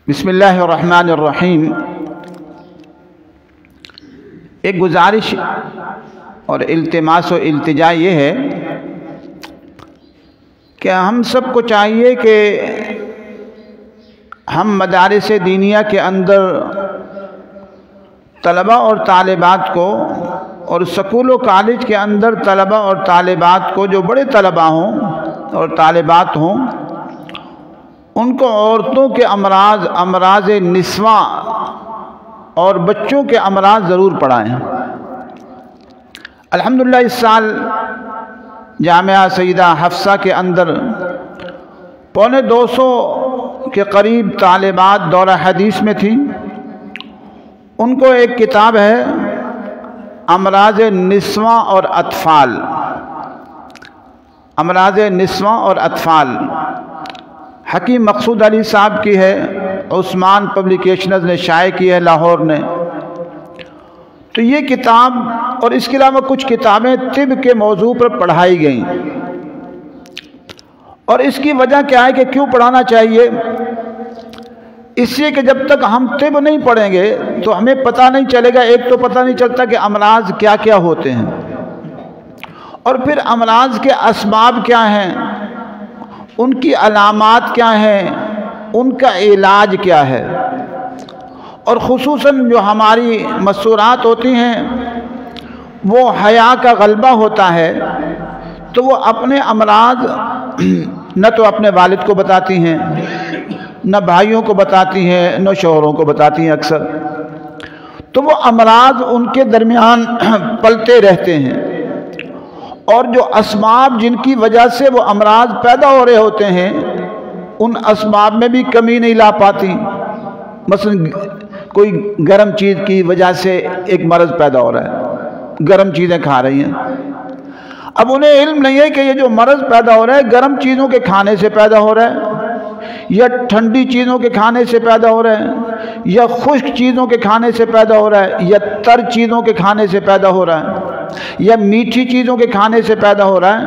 بسم اللہ الرحمن الرحیم۔ ایک گزارش اور التماس و التجا یہ ہے کہ ہم سب کو چاہیے کہ ہم مدارس دینیہ کے اندر طلباء اور طالبات کو، اور سکول و کالج کے اندر طلباء اور طالبات کو، جو بڑے طلباء ہوں اور طالبات ہوں، ان کو عورتوں کے امراض، امراض نسواں اور بچوں کے امراض ضرور پڑھائیں۔ الحمدللہ اس سال جامعہ سیدہ حفصہ کے اندر 250 کے قریب طالبات دورہ حدیث میں تھیں۔ ان کو ایک کتاب ہے امراض نسواں اور اطفال، امراض نسواں اور اطفال، حکیم مقصود علی صاحب کی ہے، عثمان پبلیکیشنز نے شائع کی ہے لاہور نے۔ تو یہ کتاب اور اس کے علاوہ کچھ کتابیں طب کے موضوع پر پڑھائی گئیں، اور اس کی وجہ کیا ہے کہ کیوں پڑھانا چاہیے؟ اس لیے کہ جب تک ہم طب نہیں پڑھیں گے تو ہمیں پتہ نہیں چلے گا، ایک تو پتہ نہیں چلتا کہ امراض کیا کیا ہوتے ہیں، اور پھر امراض کے اسباب کیا ہیں، ان کی علامات کیا ہیں، ان کا علاج کیا ہے، اور خصوصاً جو ہماری مستورات ہوتی ہیں وہ حیا کا غلبہ ہوتا ہے، تو وہ اپنے امراض نہ تو اپنے والد کو بتاتی ہیں، نہ بھائیوں کو بتاتی ہیں، نہ شوہروں کو بتاتی ہیں اکثر، تو وہ امراض ان کے درمیان پلتے رہتے ہیں، اور جو اسباب جن کی وجہ سے وہ امراض پیدا ہو رہے ہوتے ہیں ان اسباب میں بھی کمی نہیں لا پاتی۔ مثلا کوئی گرم چیز کی وجہ سے ایک مرض پیدا ہو رہا ہے، گرم چیزیں کھا رہی ہیں، اب انہیں علم نہیں ہے کہ یہ جو مرض پیدا ہو رہا ہے گرم چیزوں کے کھانے سے پیدا ہو رہا ہے، یا ٹھنڈی چیزوں کے کھانے سے پیدا ہو رہا ہے، یا خشک چیزوں کے کھانے سے پیدا ہو رہا ہے، یا تر چیزوں کے کھانے سے پیدا ہو رہا ہے، یا میٹھی چیزوں کے کھانے سے پیدا ہو رہا ہے۔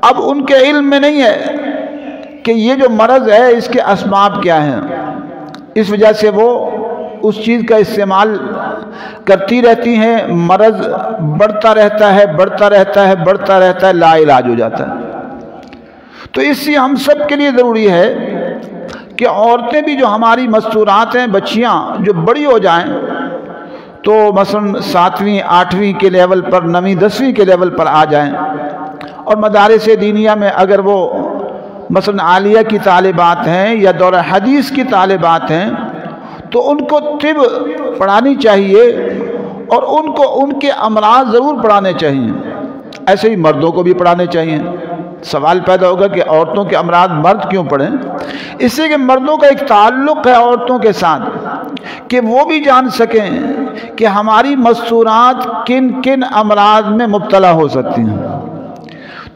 اب ان کے علم میں نہیں ہے کہ یہ جو مرض ہے اس کے اسباب کیا ہیں، اس وجہ سے وہ اس چیز کا استعمال کرتی رہتی ہیں، مرض بڑھتا رہتا ہے، بڑھتا رہتا ہے، بڑھتا رہتا ہے، لا علاج ہو جاتا ہے۔ تو اس سے ہم سب کے لیے ضروری ہے کہ عورتیں بھی جو ہماری مستورات ہیں، بچیاں جو بڑی ہو جائیں تو مثلا 7ویں 8ویں کے لیول پر، 9ویں 10ویں کے لیول پر آ جائیں، اور مدارس دینیہ میں اگر وہ مثلا عالیہ کی طالبات ہیں یا دورہ حدیث کی طالبات ہیں تو ان کو طب پڑھانی چاہیے، اور ان کو ان کے امراض ضرور پڑھانے چاہیے۔ ایسے ہی مردوں کو بھی پڑھانے چاہیے۔ سوال پیدا ہوگا کہ عورتوں کے امراض مرد کیوں پڑھیں؟ اس سے کہ مردوں کا ایک تعلق ہے عورتوں کے ساتھ کہ وہ بھی جان سکیں کہ ہماری مستورات کن کن امراض میں مبتلا ہو سکتی ہیں۔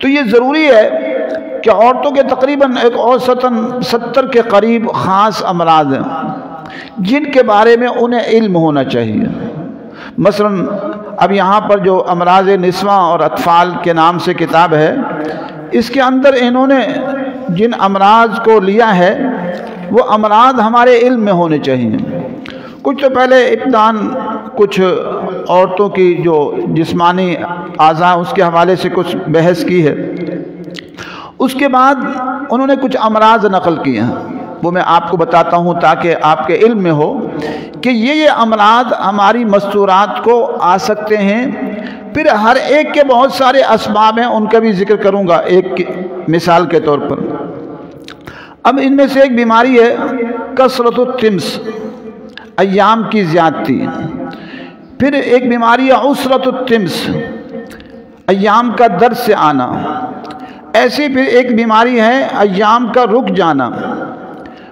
تو یہ ضروری ہے کہ عورتوں کے تقریباً ایک اوسطاً 70 کے قریب خاص امراض ہیں جن کے بارے میں انہیں علم ہونا چاہیے۔ مثلا اب یہاں پر جو امراض نسواں اور اطفال کے نام سے کتاب ہے، اس کے اندر انہوں نے جن امراض کو لیا ہے وہ امراض ہمارے علم میں ہونے چاہیے۔ کچھ تو پہلے ابتداً کچھ عورتوں کی جو جسمانی اعضاء اس کے حوالے سے کچھ بحث کی ہے، اس کے بعد انہوں نے کچھ امراض نقل کیے ہیں، وہ میں آپ کو بتاتا ہوں تاکہ آپ کے علم میں ہو کہ یہ امراض ہماری مستورات کو آ سکتے ہیں۔ پھر ہر ایک کے بہت سارے اسباب ہیں، ان کا بھی ذکر کروں گا ایک مثال کے طور پر۔ اب ان میں سے ایک بیماری ہے کثرت الطمس، ایام کی زیادتی۔ پھر ایک بیماری ہے عسرت الطمس، ایام کا درد سے آنا۔ ایسی پھر ایک بیماری ہے ایام کا رک جانا۔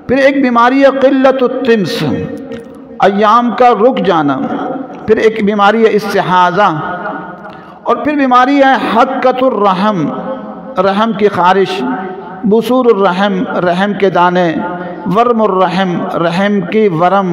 پھر ایک بیماری ہے قلت الطمس، ایام کا رک جانا۔ پھر ایک بیماری ہے استحاضہ، اور پھر بیماری ہے حقۃ الرحم، رحم کی خارش، بثور الرحم، رحم کے دانے، ورم الرحم، رحم کی ورم،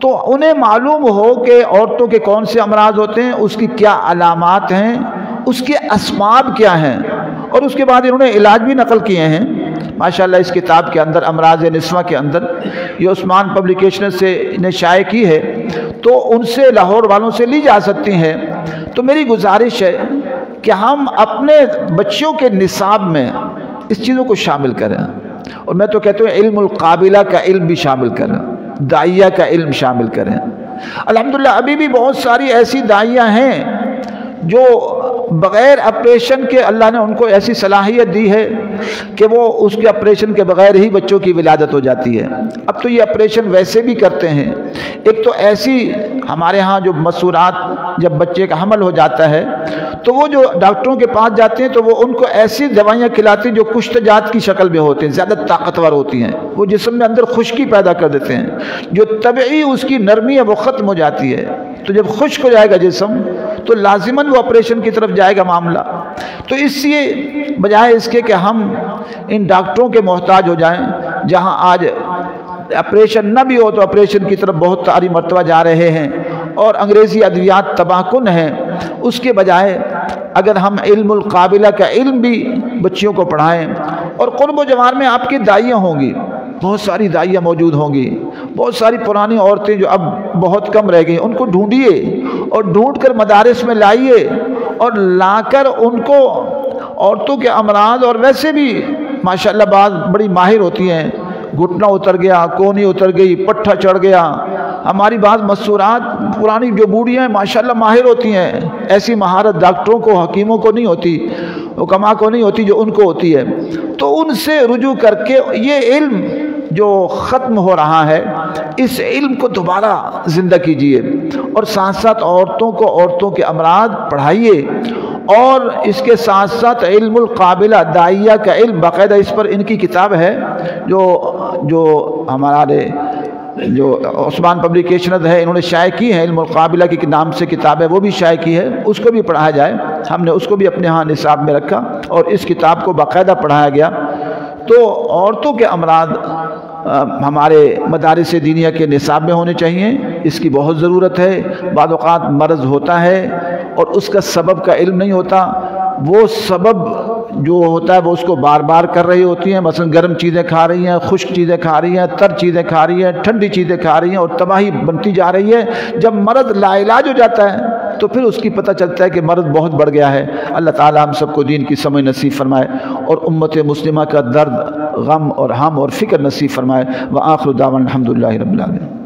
تو انہیں معلوم ہو کہ عورتوں کے کون سے امراض ہوتے ہیں، اس کی کیا علامات ہیں، اس کے اسباب کیا ہیں، اور اس کے بعد انہوں نے علاج بھی نقل کیے ہیں ماشاءاللہ اس کتاب کے اندر، امراض نسواں کے اندر، یہ عثمان پبلیکیشن سے انہیں شائع کی ہے، تو ان سے لاہور والوں سے لی جا سکتی ہیں۔ تو میری گزارش ہے کہ ہم اپنے بچوں کے نصاب میں اس چیزوں کو شامل کریں، اور میں تو کہتا ہوں علم القابلہ کا علم بھی شامل کریں، داعیہ کا علم شامل کریں۔ الحمدللہ ابھی بھی بہت ساری ایسی داعیہ ہیں جو بغیر آپریشن کے اللہ نے ان کو ایسی صلاحیت دی ہے کہ وہ اس کے آپریشن کے بغیر ہی بچوں کی ولادت ہو جاتی ہے۔ اب تو یہ آپریشن ویسے بھی کرتے ہیں، ایک تو ایسی ہمارے ہاں جو مسورات، جب بچے کا حمل ہو جاتا ہے تو وہ جو ڈاکٹروں کے پاس جاتے ہیں تو وہ ان کو ایسی دوائیاں کھلاتے ہیں جو کشت جات کی شکل میں ہوتے ہیں، زیادہ طاقتور ہوتی ہیں، وہ جسم میں اندر خشکی پیدا کر دیتے ہیں، جو طبعی اس کی نرمی ہے وہ ختم ہو جاتی ہے۔ تو جب خشک ہو جائے گا جسم تو لازماً وہ آپریشن کی طرف جائے گا معاملہ۔ تو اس لیے بجائے اس کے کہ ہم ان ڈاکٹروں کے محتاج ہو جائیں، جہاں آج آپریشن نہ بھی ہو تو آپریشن کی طرف بہت ساری مرتبہ جا رہے ہیں اور انگریزی ادویات تباہ کن ہیں، اس کے بجائے اگر ہم علم القابلہ کا علم بھی بچیوں کو پڑھائیں، اور قرب و جوار میں آپ کی داعیاں ہوں گی، بہت ساری داعیاں موجود ہوں گی، بہت ساری پرانی عورتیں جو اب بہت کم رہ گئی، ان کو ڈھونڈیے اور ڈھونڈ کر مدارس میں لائیے، اور لا کر ان کو عورتوں کے امراض، اور ویسے بھی ماشاءاللہ بعض بڑی ماہر ہوتی ہیں، گھٹنا اتر گیا، کونی اتر گئی، پٹھا چڑھ گیا، ہماری بعض مسورات پرانی جو بوڑھیاں ہیں ماشاءاللہ ماہر ہوتی ہیں، ایسی مہارت ڈاکٹروں کو، حکیموں کو نہیں ہوتی، حکماء کو نہیں ہوتی جو ان کو ہوتی ہے۔ تو ان سے رجوع کر کے یہ علم جو ختم ہو رہا ہے، اس علم کو دوبارہ زندہ کیجیے، اور ساتھ ساتھ عورتوں کو عورتوں کے امراض پڑھائیے، اور اس کے ساتھ ساتھ علم القابلہ داعیہ کا علم، باقاعدہ اس پر ان کی کتاب ہے جو ہمارے جو عثمان پبلیکیشن ہے انہوں نے شائع کی ہے، علم القابلہ کے نام سے کتاب ہے، وہ بھی شائع کی ہے، اس کو بھی پڑھایا جائے۔ ہم نے اس کو بھی اپنے ہاں نصاب میں رکھا اور اس کتاب کو باقاعدہ پڑھایا گیا۔ تو عورتوں کے امراض ہمارے مدارس دینیہ کے نصاب میں ہونے چاہیے، اس کی بہت ضرورت ہے۔ بعض اوقات مرض ہوتا ہے اور اس کا سبب کا علم نہیں ہوتا، وہ سبب جو ہوتا ہے وہ اس کو بار بار کر رہی ہوتی ہیں، مثلا گرم چیزیں کھا رہی ہیں، خشک چیزیں کھا رہی ہیں، تر چیزیں کھا رہی ہیں، ٹھنڈی چیزیں کھا رہی ہیں، اور تباہی بنتی جا رہی ہے۔ جب مرض لا علاج ہو جاتا ہے تو پھر اس کی پتہ چلتا ہے کہ مرض بہت بڑھ گیا ہے۔ اللہ تعالی ہم سب کو دین کی سمجھ نصیب فرمائے، اور امت مسلمہ کا درد، غم اور ہم اور فکر نصیب فرمائے۔ وآخر دعوانا الحمدللہ رب العالمین۔